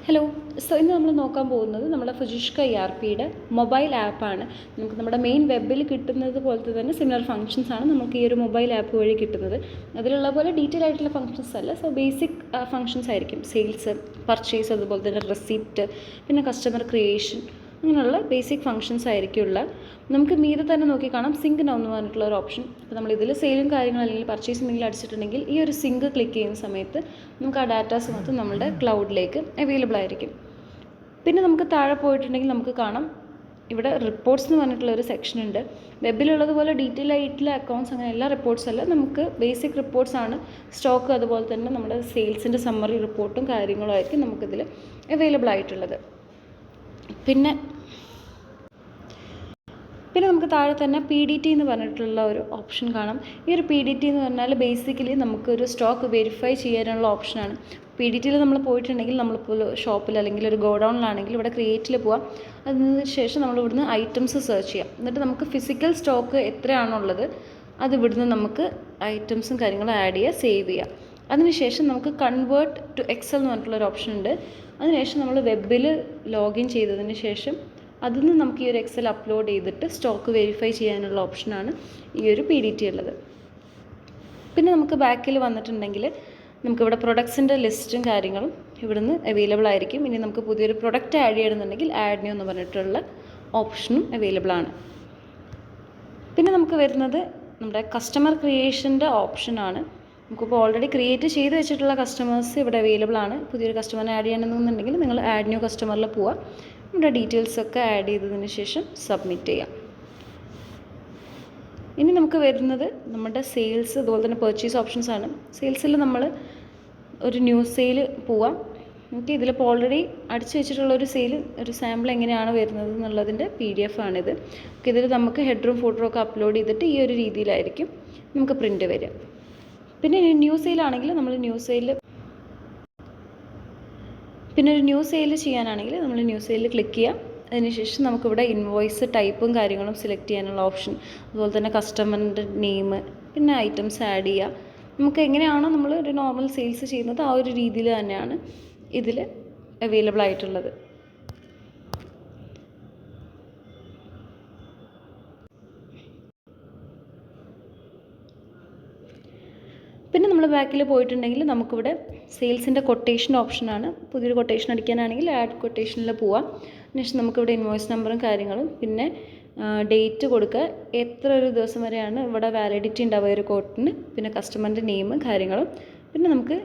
Hello. ഇന്ന് നമ്മൾ നോക്കാൻ പോകുന്നത് നമ്മുടെ ഫുജിഷ്ക ERPയുടെ മൊബൈൽ ആപ്പാണ്. നമുക്ക് നമ്മുടെ മെയിൻ വെബിൽ കിട്ടുന്നത് പോലത്തെ തന്നെ സിമിലർ ഫങ്ഷൻസ് ആണ് നമുക്ക് ഈ ഒരു മൊബൈൽ ആപ്പ് വഴി കിട്ടുന്നത്. അതിലുള്ള പോലെ ഡീറ്റെയിൽ ആയിട്ടുള്ള ഫങ്ഷൻസ് അല്ല. ബേസിക് ഫങ്ഷൻസ് ആയിരിക്കും. സെയിൽസ്, പർച്ചേസ്, അതുപോലെ തന്നെ റെസിപ്റ്റ്, പിന്നെ കസ്റ്റമർ ക്രിയേഷൻ, അങ്ങനെയുള്ള ബേസിക് ഫങ്ഷൻസ് ആയിരിക്കുള്ള. നമുക്ക് മീതെ തന്നെ നോക്കി കാണാം സിങ്ക് നൗ എന്ന് പറഞ്ഞിട്ടുള്ള ഒരു ഓപ്ഷൻ. അപ്പോൾ നമ്മളിതിൽ സെയിലും കാര്യങ്ങളും അല്ലെങ്കിൽ പർച്ചേസ് എന്തെങ്കിലും അടിച്ചിട്ടുണ്ടെങ്കിൽ ഈ ഒരു സിങ്ക് ക്ലിക്ക് ചെയ്യുന്ന സമയത്ത് നമുക്ക് ആ ഡാറ്റാസ് മൊത്തം നമ്മുടെ ക്ലൗഡിലേക്ക് അവൈലബിൾ ആയിരിക്കും. പിന്നെ നമുക്ക് താഴെ പോയിട്ടുണ്ടെങ്കിൽ നമുക്ക് കാണാം ഇവിടെ റിപ്പോർട്ട്സ് എന്ന് പറഞ്ഞിട്ടുള്ളൊരു സെക്ഷൻ ഉണ്ട്. വെബിലുള്ളതുപോലെ ഡീറ്റെയിൽ ആയിട്ടുള്ള അക്കൗണ്ട്സ് അങ്ങനെ എല്ലാ റിപ്പോർട്ട്സ് അല്ല, നമുക്ക് ബേസിക് റിപ്പോർട്ട്സ് ആണ്. സ്റ്റോക്ക് അതുപോലെ തന്നെ നമ്മുടെ സെയിൽസിൻ്റെ സമ്മറി റിപ്പോർട്ടും കാര്യങ്ങളും ആയിരിക്കും നമുക്കിതിൽ അവൈലബിൾ ആയിട്ടുള്ളത്. പിന്നെ നമുക്ക് താഴെ തന്നെ PDT എന്ന് പറഞ്ഞിട്ടുള്ള ഒരു ഓപ്ഷൻ കാണാം. ഈ ഒരു PDT എന്ന് പറഞ്ഞാൽ ബേസിക്കലി നമുക്കൊരു സ്റ്റോക്ക് വെരിഫൈ ചെയ്യാനുള്ള ഓപ്ഷനാണ്. PDTയിൽ നമ്മൾ പോയിട്ടുണ്ടെങ്കിൽ നമ്മളിപ്പോൾ ഷോപ്പിൽ അല്ലെങ്കിൽ ഒരു ഗോഡൗണിലാണെങ്കിൽ ഇവിടെ ക്രിയേറ്റിൽ പോവാം. അതിന് ശേഷം നമ്മൾ ഇവിടുന്ന് ഐറ്റംസ് സെർച്ച് ചെയ്യാം. എന്നിട്ട് നമുക്ക് ഫിസിക്കൽ സ്റ്റോക്ക് എത്രയാണുള്ളത് അത് ഇവിടുന്ന് നമുക്ക് ഐറ്റംസും കാര്യങ്ങളും ആഡ് ചെയ്യുക, സേവ് ചെയ്യുക. അതിനുശേഷം നമുക്ക് കൺവേർട്ട് ടു എക്സൽ എന്ന് പറഞ്ഞിട്ടുള്ളൊരു ഓപ്ഷൻ ഉണ്ട്. അതിനുശേഷം നമ്മൾ വെബിൽ ലോഗിൻ ചെയ്തതിന് ശേഷം അതിൽ നിന്ന് നമുക്ക് ഈ ഒരു എക്സൽ അപ്ലോഡ് ചെയ്തിട്ട് സ്റ്റോക്ക് വെരിഫൈ ചെയ്യാനുള്ള ഓപ്ഷനാണ് ഈ ഒരു PDT ഉള്ളത്. പിന്നെ നമുക്ക് ബാക്കിൽ വന്നിട്ടുണ്ടെങ്കിൽ നമുക്കിവിടെ പ്രൊഡക്ട്സിൻ്റെ ലിസ്റ്റും കാര്യങ്ങളും ഇവിടുന്ന് അവൈലബിൾ ആയിരിക്കും. ഇനി നമുക്ക് പുതിയൊരു പ്രൊഡക്റ്റ് ആഡ് ചെയ്യണമെന്നുണ്ടെങ്കിൽ ആഡ് ന്യൂ എന്ന് പറഞ്ഞിട്ടുള്ള ഓപ്ഷനും അവൈലബിൾ ആണ്. പിന്നെ നമുക്ക് വരുന്നത് നമ്മുടെ കസ്റ്റമർ ക്രിയേഷൻ്റെ ഓപ്ഷനാണ്. നമുക്കിപ്പോൾ ഓൾറെഡി ക്രിയേറ്റ് ചെയ്ത് വെച്ചിട്ടുള്ള കസ്റ്റമേഴ്സ് ഇവിടെ അവൈലബിൾ ആണ്. പുതിയൊരു കസ്റ്റമറിനെ ആഡ് ചെയ്യണമെന്നുണ്ടെങ്കിൽ നിങ്ങൾ ആഡ് ന്യൂ കസ്റ്റമറിൽ പോവുക. നമ്മുടെ ഡീറ്റെയിൽസൊക്കെ ആഡ് ചെയ്തതിന് ശേഷം സബ്മിറ്റ് ചെയ്യാം. ഇനി നമുക്ക് വരുന്നത് നമ്മുടെ സെയിൽസ് അതുപോലെ തന്നെ പർച്ചേസ് ഓപ്ഷൻസ് ആണ്. സെയിൽസിൽ നമ്മൾ ഒരു ന്യൂ സെയിൽ പോവാം. നമുക്ക് ഇതിലിപ്പോൾ ഓൾറെഡി അടിച്ചു വെച്ചിട്ടുള്ളൊരു സെയിൽ ഒരു സാമ്പിൾ എങ്ങനെയാണ് വരുന്നത് എന്നുള്ളതിൻ്റെ PDF ആണിത്. ഇതിൽ നമുക്ക് ഹെഡറും ഫൂട്ടറും ഒക്കെ അപ്ലോഡ് ചെയ്തിട്ട് ഈ ഒരു രീതിയിലായിരിക്കും നമുക്ക് പ്രിൻ്റ് വരിക. പിന്നെ ന്യൂ സെയിലാണെങ്കിൽ നമ്മൾ ഒരു ന്യൂ സെയിൽ ചെയ്യാനാണെങ്കിൽ നമ്മൾ ന്യൂ സെയിൽ ക്ലിക്ക് ചെയ്യാം. അതിനുശേഷം നമുക്കിവിടെ ഇൻവോയ്സ് ടൈപ്പും കാര്യങ്ങളും സെലക്ട് ചെയ്യാനുള്ള ഓപ്ഷൻ, അതുപോലെ തന്നെ കസ്റ്റമറിൻ്റെ നെയിം, പിന്നെ ഐറ്റംസ് ആഡ് ചെയ്യുക. നമുക്ക് എങ്ങനെയാണോ നമ്മൾ ഒരു നോർമൽ സെയിൽസ് ചെയ്യുന്നത് ആ ഒരു രീതിയിൽ തന്നെയാണ് ഇതിൽ അവൈലബിൾ ആയിട്ടുള്ളത്. പിന്നെ നമ്മൾ ബാക്കിൽ പോയിട്ടുണ്ടെങ്കിൽ നമുക്കിവിടെ സെയിൽസിൻ്റെ കൊട്ടേഷൻ ഓപ്ഷനാണ്. പുതിയൊരു കൊട്ടേഷൻ അടിക്കാനാണെങ്കിൽ ആഡ് കൊട്ടേഷനിൽ പോവാം. അതിനുശേഷം നമുക്കിവിടെ ഇൻവോയ്സ് നമ്പറും കാര്യങ്ങളും, പിന്നെ ഡേറ്റ് കൊടുക്കുക, എത്ര ഒരു ദിവസം വരെയാണ് ഇവിടെ വാലിഡിറ്റി ഉണ്ടാവുക ഒരു കോട്ടിന്, പിന്നെ കസ്റ്റമറിൻ്റെ നെയിം കാര്യങ്ങളും. പിന്നെ നമുക്ക്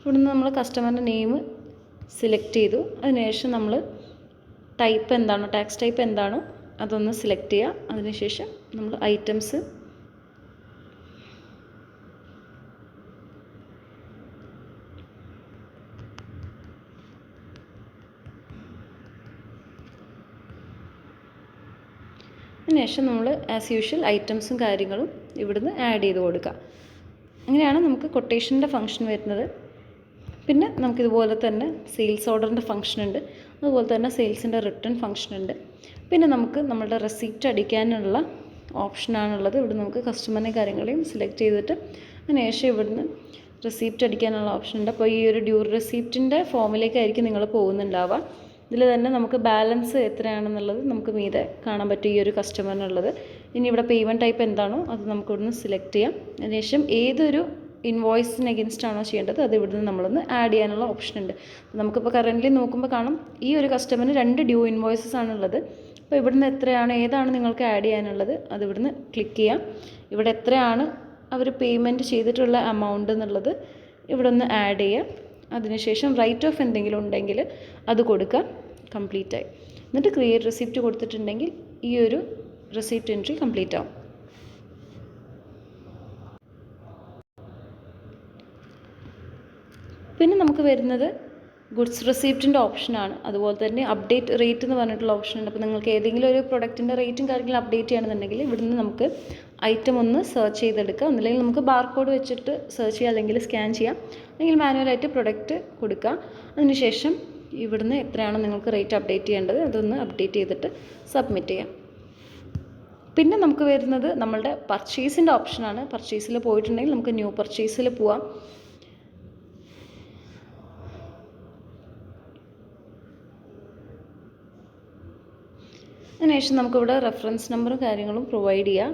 ഇവിടുന്ന് നമ്മൾ കസ്റ്റമറിൻ്റെ നെയിം സെലക്ട് ചെയ്തു. അതിനുശേഷം നമ്മൾ ടൈപ്പ് എന്താണോ, ടാക്സ് ടൈപ്പ് എന്താണോ അതൊന്ന് സെലക്ട് ചെയ്യുക. അതിനുശേഷം നമ്മൾ ഐറ്റംസ് അതിനുശേഷം നമ്മൾ ആസ് യൂഷ്വൽ ഐറ്റംസും കാര്യങ്ങളും ഇവിടുന്ന് ആഡ് ചെയ്ത് കൊടുക്കുക. അങ്ങനെയാണ് നമുക്ക് കൊട്ടേഷൻ്റെ ഫംഗ്ഷൻ വരുന്നത്. പിന്നെ നമുക്കിതുപോലെ തന്നെ സെയിൽസ് ഓർഡറിൻ്റെ ഫംഗ്ഷൻ ഉണ്ട്, അതുപോലെ തന്നെ സെയിൽസിൻ്റെ റിട്ടേൺ ഫംഗ്ഷൻ ഉണ്ട്. പിന്നെ നമുക്ക് നമ്മുടെ റെസിപ്റ്റ് അടിക്കാനുള്ള ഓപ്ഷനാണുള്ളത്. ഇവിടെ നമുക്ക് കസ്റ്റമറിനെ കാര്യങ്ങളെയും സെലക്ട് ചെയ്തിട്ട് അതിനുശേഷം ഇവിടുന്ന് റെസിപ്റ്റ് അടിക്കാനുള്ള ഓപ്ഷൻ ഉണ്ട്. അപ്പോൾ ഈ ഒരു ഡ്യൂ റെസിപ്റ്റിൻ്റെ ഫോമിലേക്കായിരിക്കും നിങ്ങൾ പോകുന്നുണ്ടാവുക. ഇതിൽ തന്നെ നമുക്ക് ബാലൻസ് എത്രയാണെന്നുള്ളത് നമുക്ക് മീതെ കാണാൻ പറ്റും ഈ ഒരു കസ്റ്റമറിനുള്ളത്. ഇനി ഇവിടെ പേയ്മെൻറ്റ് ടൈപ്പ് എന്താണോ അത് നമുക്ക് ഇവിടുന്ന് സെലക്ട് ചെയ്യാം. അതിനുശേഷം ഏതൊരു ഇൻവോയ്സിന് അഗെയിൻസ്റ്റ് ആണോ ചെയ്യേണ്ടത് അത് ഇവിടുന്ന് നമ്മളൊന്ന് ആഡ് ചെയ്യാനുള്ള ഓപ്ഷൻ ഉണ്ട്. നമുക്കിപ്പോൾ കറൻ്റ്ലി നോക്കുമ്പോൾ കാണാം ഈ ഒരു കസ്റ്റമറിന് 2 ഡ്യൂ ഇൻവോയ്സസ് ആണുള്ളത്. അപ്പോൾ ഇവിടുന്ന് ഏതാണ് നിങ്ങൾക്ക് ആഡ് ചെയ്യാനുള്ളത് അത് ഇവിടുന്ന് ക്ലിക്ക് ചെയ്യാം. ഇവിടെ എത്രയാണ് അവർ പേയ്മെൻറ്റ് ചെയ്തിട്ടുള്ള എമൗണ്ട് എന്നുള്ളത് ഇവിടെ ഒന്ന് ആഡ് ചെയ്യാം. അതിനുശേഷം റൈറ്റ് ഓഫ് എന്തെങ്കിലും ഉണ്ടെങ്കിൽ അത് കൊടുക്കുക, കംപ്ലീറ്റ് ആയി. എന്നിട്ട് ക്രിയേറ്റ് റെസിപ്റ്റ് കൊടുത്തിട്ടുണ്ടെങ്കിൽ ഈ ഒരു റെസിപ്റ്റ് എൻട്രി കംപ്ലീറ്റ് ആവും. പിന്നെ നമുക്ക് വരുന്നത് ഗുഡ്സ് റെസിപ്റ്റിൻ്റെ ഓപ്ഷനാണ്. അതുപോലെ തന്നെ അപ്ഡേറ്റ് റേറ്റ് എന്ന് പറഞ്ഞിട്ടുള്ള ഓപ്ഷൻ ഉണ്ട്. അപ്പോൾ നിങ്ങൾക്ക് ഏതെങ്കിലും ഒരു പ്രൊഡക്റ്റിൻ്റെ റേറ്റും കാര്യങ്ങളും അപ്ഡേറ്റ് ചെയ്യണമെന്നുണ്ടെങ്കിൽ ഇവിടുന്ന് നമുക്ക് ഐറ്റം ഒന്ന് സെർച്ച് ചെയ്തെടുക്കുക. ഒന്നില്ലെങ്കിൽ നമുക്ക് ബാർകോഡ് വെച്ചിട്ട് സെർച്ച് ചെയ്യുക, അല്ലെങ്കിൽ സ്കാൻ ചെയ്യാം, അല്ലെങ്കിൽ മാനുവലായിട്ട് പ്രൊഡക്റ്റ് കൊടുക്കുക. അതിനുശേഷം ഇവിടുന്ന് എത്രയാണോ നിങ്ങൾക്ക് റേറ്റ് അപ്ഡേറ്റ് ചെയ്യേണ്ടത് അതൊന്ന് അപ്ഡേറ്റ് ചെയ്തിട്ട് സബ്മിറ്റ് ചെയ്യാം. പിന്നെ നമുക്ക് വരുന്നത് നമ്മളുടെ പർച്ചേസിൻ്റെ ഓപ്ഷനാണ്. പർച്ചേസിൽ പോയിട്ടുണ്ടെങ്കിൽ നമുക്ക് ന്യൂ പർച്ചേസിൽ പോവാം. അതിനുശേഷം നമുക്കിവിടെ റെഫറൻസ് നമ്പറും കാര്യങ്ങളും പ്രൊവൈഡ് ചെയ്യാം.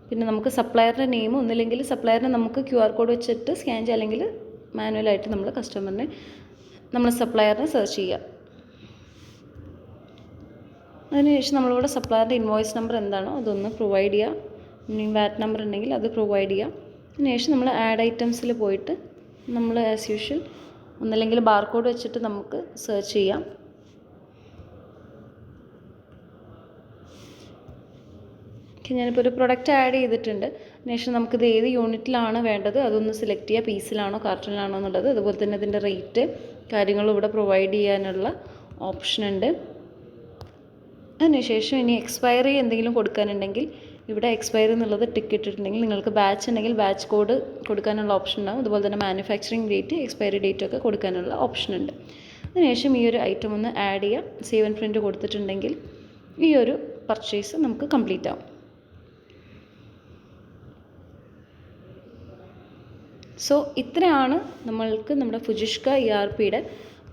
പിന്നെ നമുക്ക് സപ്ലയറുടെ നെയിം, ഒന്നില്ലെങ്കിൽ സപ്ലയറിനെ നമുക്ക് QR കോഡ് വെച്ചിട്ട് സ്കാൻ ചെയ്യുക, അല്ലെങ്കിൽ മാനുവലായിട്ട് നമ്മൾ കസ്റ്റമറിനെ സപ്ലയറിനെ സെർച്ച് ചെയ്യുക. അതിനുശേഷം നമ്മളിവിടെ സപ്ലയറിൻ്റെ ഇൻവോയ്സ് നമ്പർ എന്താണോ അതൊന്ന് പ്രൊവൈഡ് ചെയ്യുക. ഇനി വാറ്റ് നമ്പർ ഉണ്ടെങ്കിൽ അത് പ്രൊവൈഡ് ചെയ്യാം. അതിനുശേഷം നമ്മൾ ആഡ് ഐറ്റംസിൽ പോയിട്ട് നമ്മൾ ആസ് യൂഷ്വൽ ഒന്നല്ലെങ്കിൽ ബാർകോഡ് വെച്ചിട്ട് നമുക്ക് സെർച്ച് ചെയ്യാം. ഞാനിപ്പോൾ ഒരു പ്രൊഡക്റ്റ് ആഡ് ചെയ്തിട്ടുണ്ട്. അതിനുശേഷം നമുക്കിത് ഏത് യൂണിറ്റിലാണ് വേണ്ടത് അതൊന്ന് സെലക്ട് ചെയ്യുക, പീസിലാണോ കാർട്ടണിലാണോ എന്നുള്ളത്. അതുപോലെ തന്നെ ഇതിൻ്റെ റേറ്റ് കാര്യങ്ങളും ഇവിടെ പ്രൊവൈഡ് ചെയ്യാനുള്ള ഓപ്ഷൻ ഉണ്ട്. അതിനുശേഷം ഇനി എക്സ്പയറി എന്തെങ്കിലും കൊടുക്കാനുണ്ടെങ്കിൽ ഇവിടെ എക്സ്പയറി എന്നുള്ളത് ടിക്ക് ഇട്ടിട്ടുണ്ടെങ്കിൽ നിങ്ങൾക്ക് ബാച്ച് ഉണ്ടെങ്കിൽ ബാച്ച് കോഡ് കൊടുക്കാനുള്ള ഓപ്ഷൻ ഉണ്ടാകും. അതുപോലെ തന്നെ മാനുഫാക്ചറിങ് ഡേറ്റ്, എക്സ്പയറി ഡേറ്റ് ഒക്കെ കൊടുക്കാനുള്ള ഓപ്ഷൻ ഉണ്ട്. അതിനുശേഷം ഈ ഒരു ഐറ്റം ഒന്ന് ആഡ് ചെയ്യാം. സേവ് ആൻഡ് പ്രിൻറ്റ് കൊടുത്തിട്ടുണ്ടെങ്കിൽ ഈ ഒരു പർച്ചേസ് നമുക്ക് കംപ്ലീറ്റ് ആവും. സോ ഇത്രയാണ് നമ്മൾക്ക് നമ്മുടെ ഫുജിഷ്ക ERPയുടെ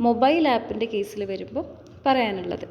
മൊബൈൽ ആപ്പിൻ്റെ കേസിൽ വരുമ്പോൾ പറയാനുള്ളത്.